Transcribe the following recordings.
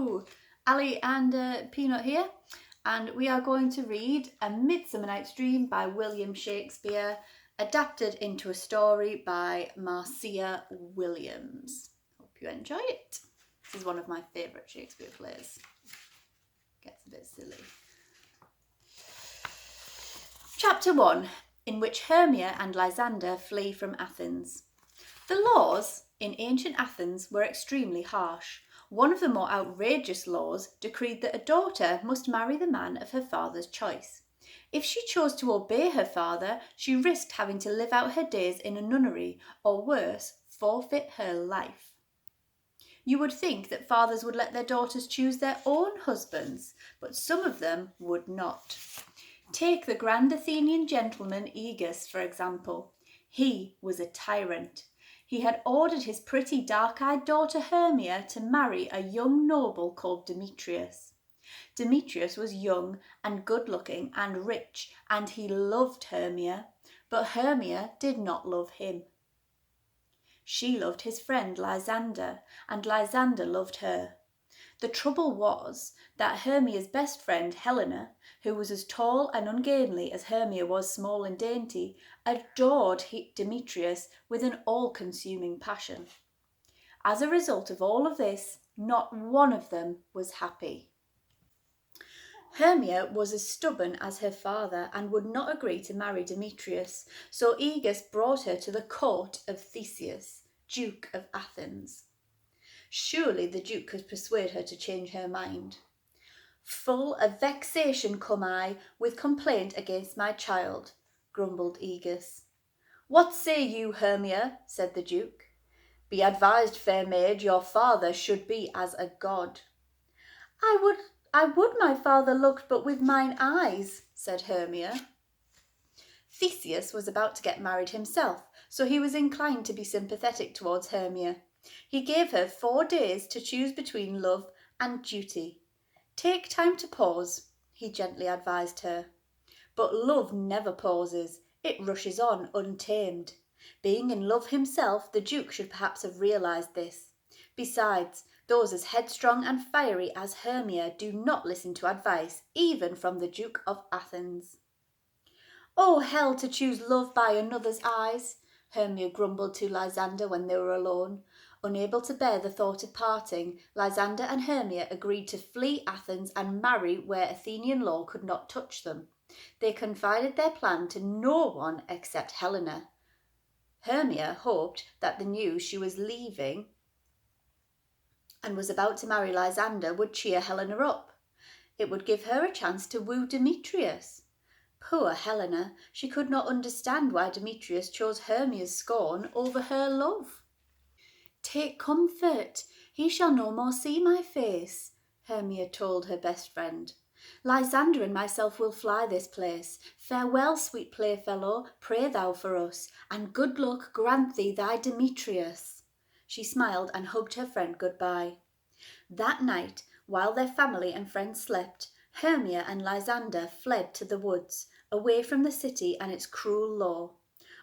Hello, Ali and Peanut here, and we are going to read A Midsummer Night's Dream by William Shakespeare, adapted into a story by Marcia Williams. Hope you enjoy it. This is one of my favourite Shakespeare plays. Gets a bit silly. Chapter 1, in which Hermia and Lysander flee from Athens. The laws in ancient Athens were extremely harsh. One of the more outrageous laws decreed that a daughter must marry the man of her father's choice. If she chose to obey her father, she risked having to live out her days in a nunnery, or worse, forfeit her life. You would think that fathers would let their daughters choose their own husbands, but some of them would not. Take the grand Athenian gentleman Aegus, for example. He was a tyrant. He had ordered his pretty dark-eyed daughter Hermia to marry a young noble called Demetrius. Demetrius was young and good-looking and rich, and he loved Hermia, but Hermia did not love him. She loved his friend Lysander, and Lysander loved her. The trouble was that Hermia's best friend Helena, who was as tall and ungainly as Hermia was small and dainty, adored Demetrius with an all-consuming passion. As a result of all of this, not one of them was happy. Hermia was as stubborn as her father and would not agree to marry Demetrius, so Aegus brought her to the court of Theseus, Duke of Athens. Surely the Duke could persuade her to change her mind. Full of vexation come I, with complaint against my child, grumbled Aegus. What say you, Hermia? Said the Duke. Be advised, fair maid, your father should be as a god. I would my father looked but with mine eyes, said Hermia. Theseus was about to get married himself, so he was inclined to be sympathetic towards Hermia. He gave her 4 days to choose between love and duty. Take time to pause, he gently advised her. But love never pauses. It rushes on untamed. Being in love himself, the Duke should perhaps have realised this. Besides, those as headstrong and fiery as Hermia do not listen to advice, even from the Duke of Athens. Oh, hell, to choose love by another's eyes, Hermia grumbled to Lysander when they were alone. Unable to bear the thought of parting, Lysander and Hermia agreed to flee Athens and marry where Athenian law could not touch them. They confided their plan to no one except Helena. Hermia hoped that the news she was leaving and was about to marry Lysander would cheer Helena up. It would give her a chance to woo Demetrius. Poor Helena, she could not understand why Demetrius chose Hermia's scorn over her love. Take comfort, he shall no more see my face, Hermia told her best friend. Lysander and myself will fly this place. Farewell, sweet playfellow, pray thou for us, and good luck grant thee thy Demetrius. She smiled and hugged her friend goodbye. That night, while their family and friends slept, Hermia and Lysander fled to the woods, away from the city and its cruel law.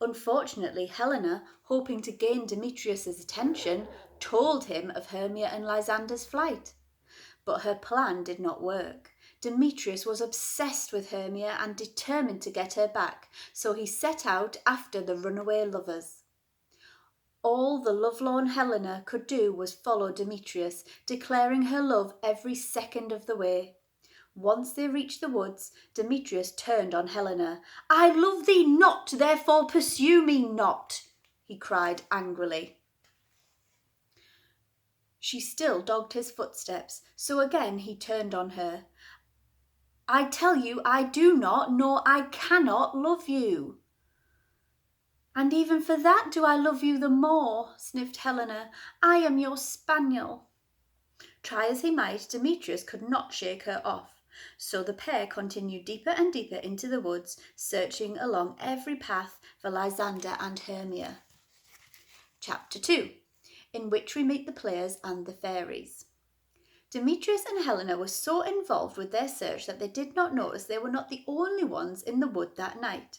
Unfortunately, Helena, hoping to gain Demetrius's attention, told him of Hermia and Lysander's flight. But her plan did not work. Demetrius was obsessed with Hermia and determined to get her back, so he set out after the runaway lovers. All the lovelorn Helena could do was follow Demetrius, declaring her love every second of the way. Once they reached the woods, Demetrius turned on Helena. I love thee not, therefore pursue me not, he cried angrily. She still dogged his footsteps, so again he turned on her. I tell you I do not, nor I cannot love you. And even for that do I love you the more, sniffed Helena. I am your spaniel. Try as he might, Demetrius could not shake her off. So the pair continued deeper and deeper into the woods, searching along every path for Lysander and Hermia. Chapter 2, in which we meet the players and the fairies. Demetrius and Helena were so involved with their search that they did not notice they were not the only ones in the wood that night.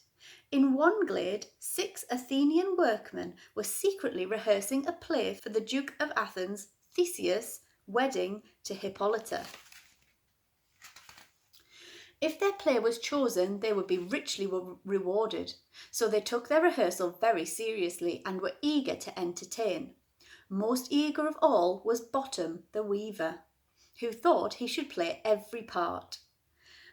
In one glade, 6 Athenian workmen were secretly rehearsing a play for the Duke of Athens, Theseus, wedding to Hippolyta. If their play was chosen, they would be richly rewarded, so they took their rehearsal very seriously and were eager to entertain. Most eager of all was Bottom, the weaver, who thought he should play every part.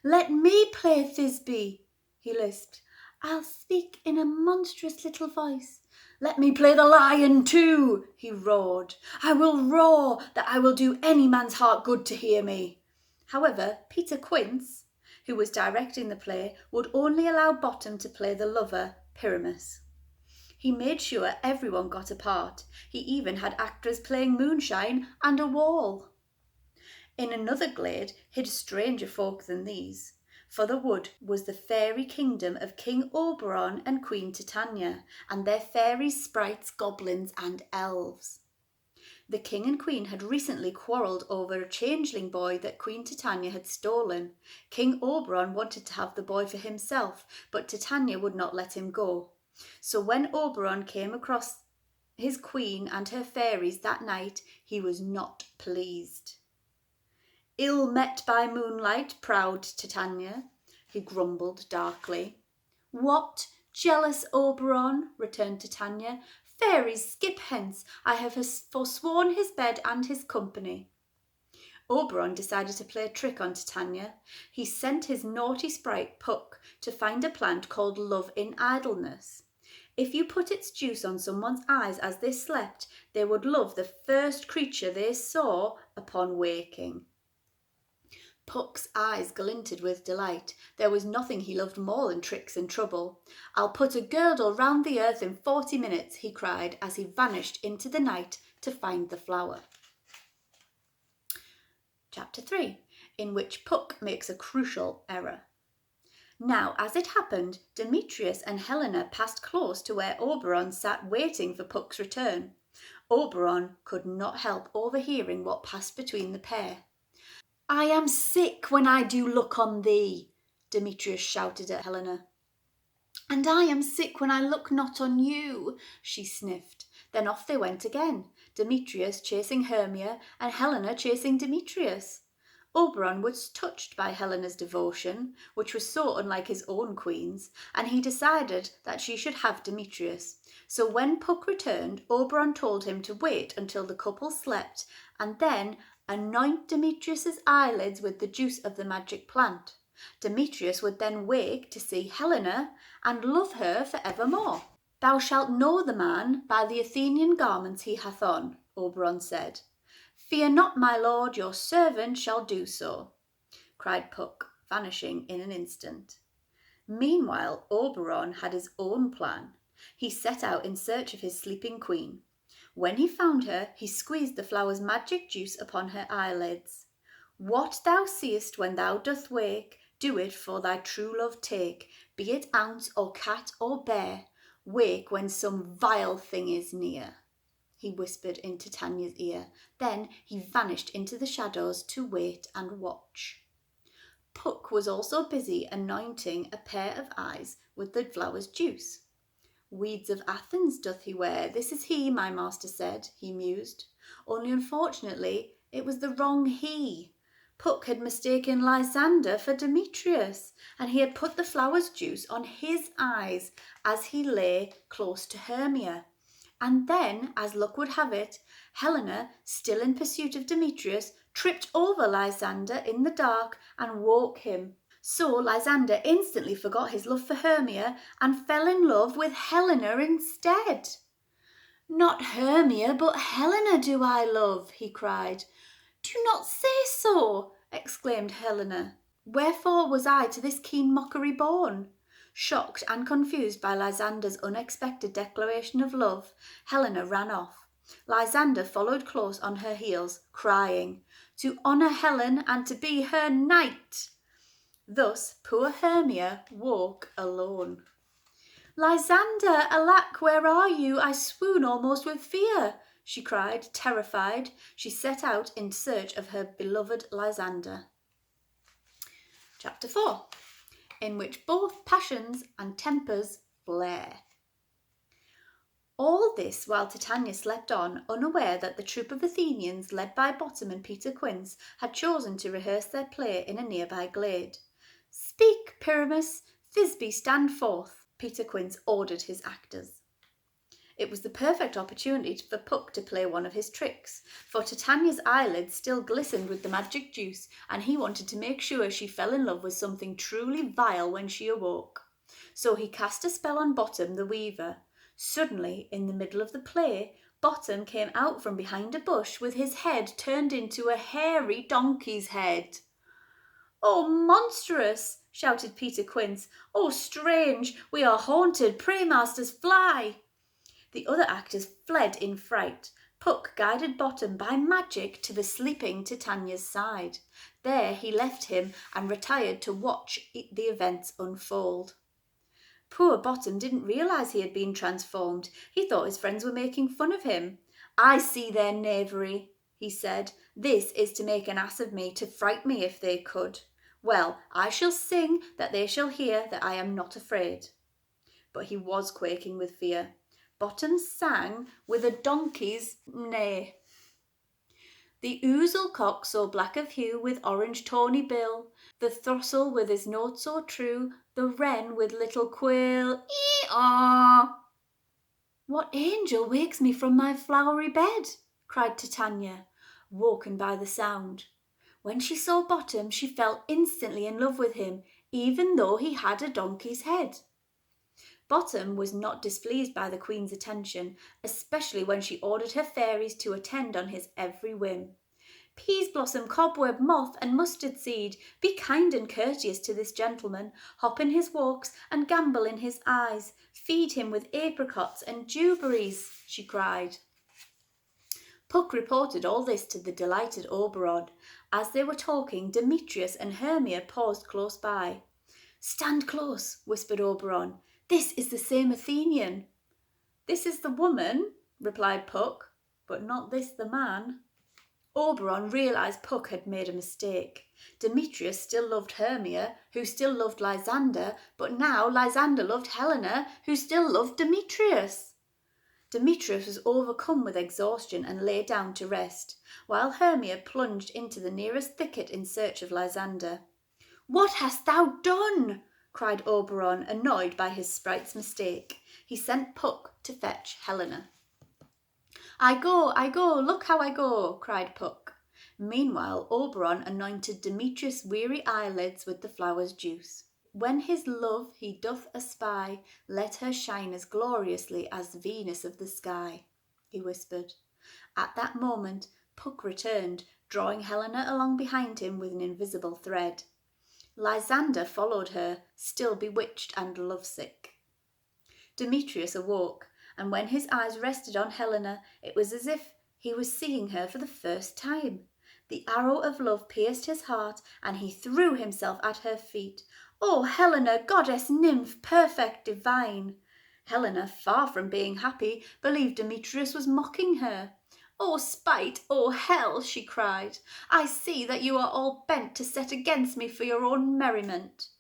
"Let me play Thisbe," he lisped. "I'll speak in a monstrous little voice." "Let me play the lion too," he roared. "I will roar that I will do any man's heart good to hear me." However, Peter Quince, who was directing the play, would only allow Bottom to play the lover, Pyramus. He made sure everyone got a part. He even had actors playing moonshine and a wall. In another glade hid stranger folk than these, for the wood was the fairy kingdom of King Oberon and Queen Titania, and their fairies, sprites, goblins and elves. The king and queen had recently quarrelled over a changeling boy that Queen Titania had stolen. King Oberon wanted to have the boy for himself, but Titania would not let him go. So when Oberon came across his queen and her fairies that night, he was not pleased. "Ill met by moonlight, proud Titania," he grumbled darkly. "What, jealous Oberon?" returned Titania. "Fairies, skip hence. I have forsworn his bed and his company." Oberon decided to play a trick on Titania. He sent his naughty sprite Puck to find a plant called Love in Idleness. If you put its juice on someone's eyes as they slept, they would love the first creature they saw upon waking. Puck's eyes glinted with delight. There was nothing he loved more than tricks and trouble. "I'll put a girdle round the earth in 40 minutes, he cried as he vanished into the night to find the flower. Chapter 3, in which Puck makes a crucial error. Now, as it happened, Demetrius and Helena passed close to where Oberon sat waiting for Puck's return. Oberon could not help overhearing what passed between the pair. "I am sick when I do look on thee," Demetrius shouted at Helena. "And I am sick when I look not on you," she sniffed. Then off they went again, Demetrius chasing Hermia and Helena chasing Demetrius. Oberon was touched by Helena's devotion, which was so unlike his own queen's, and he decided that she should have Demetrius. So when Puck returned, Oberon told him to wait until the couple slept and then anoint Demetrius's eyelids with the juice of the magic plant. Demetrius would then wake to see Helena and love her for evermore. "Thou shalt know the man by the Athenian garments he hath on," Oberon said. "Fear not, my lord, your servant shall do so," cried Puck, vanishing in an instant. Meanwhile, Oberon had his own plan. He set out in search of his sleeping queen. When he found her, he squeezed the flower's magic juice upon her eyelids. "What thou seest when thou doth wake, do it for thy true love take, be it ounce or cat or bear, wake when some vile thing is near," he whispered in Titania's ear. Then he vanished into the shadows to wait and watch. Puck was also busy anointing a pair of eyes with the flower's juice. "Weeds of Athens doth he wear, this is he, my master said," he mused. Only unfortunately it was the wrong he. Puck had mistaken Lysander for Demetrius, and he had put the flower's juice on his eyes as he lay close to Hermia. And then, as luck would have it, Helena, still in pursuit of Demetrius, tripped over Lysander in the dark and woke him. So Lysander instantly forgot his love for Hermia and fell in love with Helena instead. "Not Hermia, but Helena do I love," he cried. "Do not say so," exclaimed Helena. "Wherefore was I to this keen mockery born?" Shocked and confused by Lysander's unexpected declaration of love, Helena ran off. Lysander followed close on her heels, crying, "To honour Helen and to be her knight." Thus poor Hermia woke alone. "Lysander, alack, where are you? I swoon almost with fear," she cried, terrified. She set out in search of her beloved Lysander. Chapter 4, in which both passions and tempers flare. All this while Titania slept on, unaware that the troop of Athenians, led by Bottom and Peter Quince, had chosen to rehearse their play in a nearby glade. "Speak, Pyramus! Thisbe, stand forth!" Peter Quince ordered his actors. It was the perfect opportunity for Puck to play one of his tricks, for Titania's eyelids still glistened with the magic juice, and he wanted to make sure she fell in love with something truly vile when she awoke. So he cast a spell on Bottom the weaver. Suddenly, in the middle of the play, Bottom came out from behind a bush with his head turned into a hairy donkey's head. "Oh, monstrous!" shouted Peter Quince. "Oh, strange! We are haunted! Pray, masters, fly!" The other actors fled in fright. Puck guided Bottom by magic to the sleeping Titania's side. There he left him and retired to watch the events unfold. Poor Bottom didn't realise he had been transformed. He thought his friends were making fun of him. "I see their knavery," he said. "This is to make an ass of me, to fright me if they could. Well, I shall sing that they shall hear that I am not afraid." But he was quaking with fear. Bottom sang with a donkey's neigh. The ouzel cock so black of hue, with orange tawny bill, the throstle with his note so true, the wren with little quill, ee-aw! "What angel wakes me from my flowery bed?" cried Titania, woken by the sound. When she saw Bottom, she fell instantly in love with him, even though he had a donkey's head. Bottom was not displeased by the Queen's attention, especially when she ordered her fairies to attend on his every whim. "Peas blossom, cobweb, moth, and mustard seed, be kind and courteous to this gentleman, hop in his walks and gambol in his eyes, feed him with apricots and dewberries," she cried. Puck reported all this to the delighted Oberon. As they were talking, Demetrius and Hermia paused close by. "Stand close," whispered Oberon. "This is the same Athenian." "This is the woman," replied Puck, "but not this the man." Oberon realised Puck had made a mistake. Demetrius still loved Hermia, who still loved Lysander, but now Lysander loved Helena, who still loved Demetrius. Demetrius was overcome with exhaustion and lay down to rest, while Hermia plunged into the nearest thicket in search of Lysander. "What hast thou done?" cried Oberon, annoyed by his sprite's mistake. He sent Puck to fetch Helena. I go, look how I go," cried Puck. Meanwhile, Oberon anointed Demetrius' weary eyelids with the flower's juice. "When his love he doth espy, let her shine as gloriously as Venus of the sky," he whispered. At that moment, Puck returned, drawing Helena along behind him with an invisible thread. Lysander followed her, still bewitched and lovesick. Demetrius awoke, and when his eyes rested on Helena, it was as if he was seeing her for the first time. The arrow of love pierced his heart, and he threw himself at her feet. "Oh, Helena, goddess, nymph, perfect, divine!" Helena, far from being happy, believed Demetrius was mocking her. "Oh, spite, oh, hell!" she cried. "I see that you are all bent to set against me for your own merriment."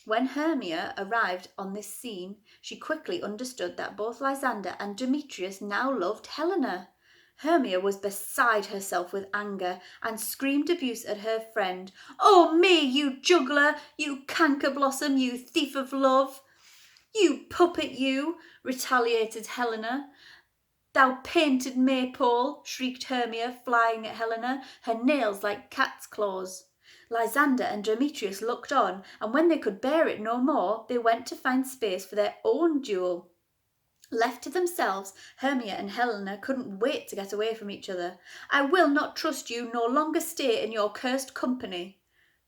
When Hermia arrived on this scene, she quickly understood that both Lysander and Demetrius now loved Helena. Hermia was beside herself with anger and screamed abuse at her friend. "Oh me, you juggler, you canker blossom, you thief of love!" "You puppet, you!" retaliated Helena. "Thou painted maypole!" shrieked Hermia, flying at Helena, her nails like cat's claws. Lysander and Demetrius looked on, and when they could bear it no more, they went to find space for their own duel. Left to themselves, Hermia and Helena couldn't wait to get away from each other. "I will not trust you, nor longer stay in your cursed company,"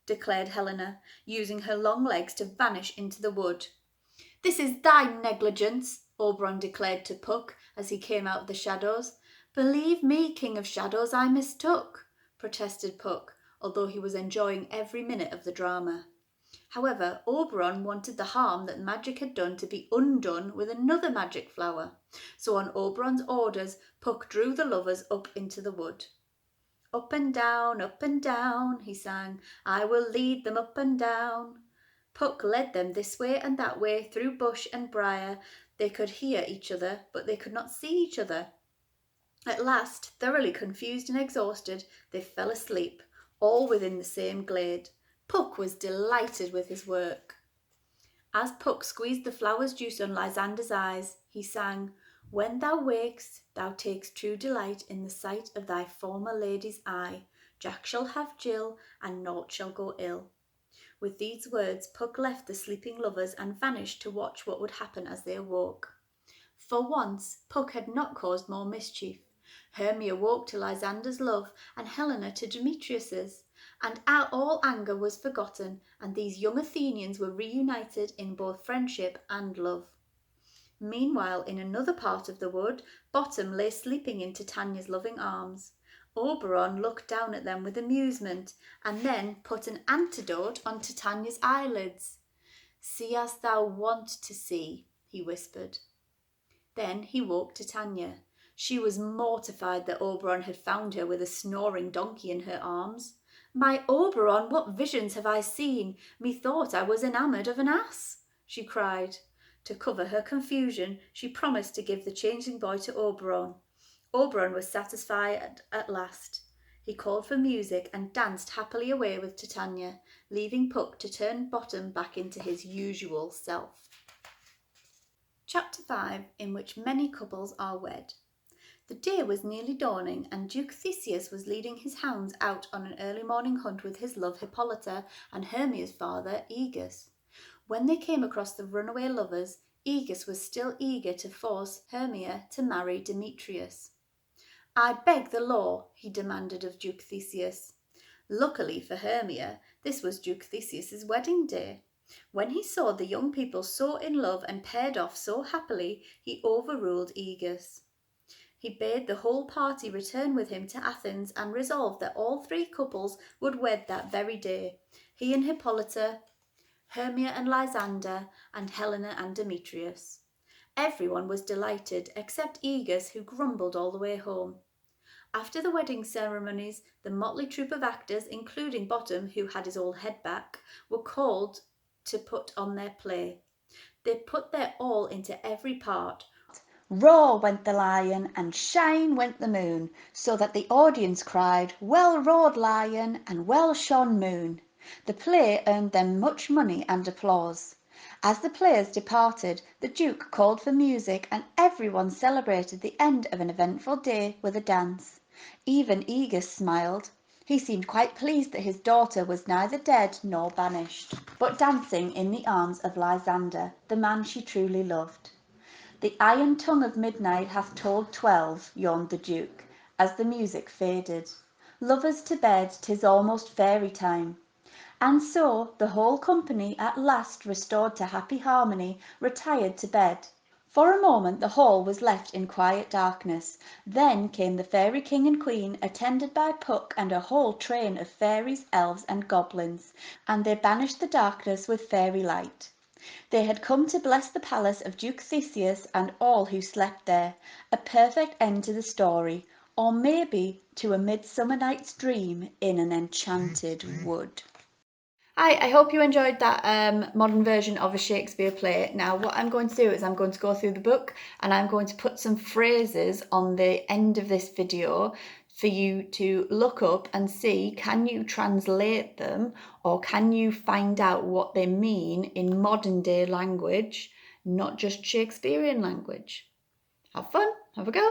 declared Helena, using her long legs to vanish into the wood. "This is thy negligence," Oberon declared to Puck as he came out of the shadows. "Believe me, King of Shadows, I mistook," protested Puck, although he was enjoying every minute of the drama. However, Oberon wanted the harm that magic had done to be undone with another magic flower, so on Oberon's orders, Puck drew the lovers up into the wood. Up and down, he sang, "I will lead them up and down." Puck led them this way and that way, through bush and briar, They could hear each other, but they could not see each other. At last, thoroughly confused and exhausted, they fell asleep, all within the same glade. Puck was delighted with his work. As Puck squeezed the flower's juice on Lysander's eyes, he sang, "When thou wakest, thou takes true delight in the sight of thy former lady's eye. Jack shall have Jill, and naught shall go ill." With these words, Puck left the sleeping lovers and vanished to watch what would happen as they awoke. For once, Puck had not caused more mischief. Hermia woke to Lysander's love, and Helena to Demetrius's, and all anger was forgotten, and these young Athenians were reunited in both friendship and love. Meanwhile, in another part of the wood, Bottom lay sleeping in Titania's loving arms. Oberon looked down at them with amusement, and then put an antidote on Titania's eyelids. "See as thou want to see," he whispered. Then he woke Titania. She was mortified that Oberon had found her with a snoring donkey in her arms. "My Oberon, what visions have I seen? Methought I was enamoured of an ass," she cried. To cover her confusion, she promised to give the changeling boy to Oberon. Oberon was satisfied at last. He called for music and danced happily away with Titania, leaving Puck to turn Bottom back into his usual self. Chapter 5, in which many couples are wed. The day was nearly dawning, and Duke Theseus was leading his hounds out on an early morning hunt with his love Hippolyta and Hermia's father Aegus. When they came across the runaway lovers, Aegus was still eager to force Hermia to marry Demetrius. "I beg the law," he demanded of Duke Theseus. Luckily for Hermia, this was Duke Theseus's wedding day. When he saw the young people so in love and paired off so happily, he overruled Aegus. He bade the whole party return with him to Athens and resolved that all three couples would wed that very day, he and Hippolyta, Hermia and Lysander, and Helena and Demetrius. Everyone was delighted except Aegus, who grumbled all the way home. After the wedding ceremonies, the motley troupe of actors, including Bottom, who had his old head back, were called to put on their play. They put their all into every part. Roar went the lion and shine went the moon, so that the audience cried, "Well roared lion and well shone moon." The play earned them much money and applause. As the players departed, the Duke called for music, and everyone celebrated the end of an eventful day with a dance. Even Aegus smiled. He seemed quite pleased that his daughter was neither dead nor banished, but dancing in the arms of Lysander, the man she truly loved. "The iron tongue of midnight hath told 12, yawned the Duke, as the music faded. "Lovers to bed, 'tis almost fairy time." And so the whole company, at last restored to happy harmony, retired to bed. For a moment the hall was left in quiet darkness. Then came the fairy king and queen, attended by Puck and a whole train of fairies, elves, and goblins, and they banished the darkness with fairy light. They had come to bless the palace of Duke Theseus and all who slept there, a perfect end to the story, or maybe to a Midsummer Night's Dream in an enchanted wood. I hope you enjoyed that modern version of a Shakespeare play. Now what I'm going to do is I'm going to go through the book and I'm going to put some phrases on the end of this video for you to look up and see, can you translate them or can you find out what they mean in modern day language, not just Shakespearean language. Have fun, have a go.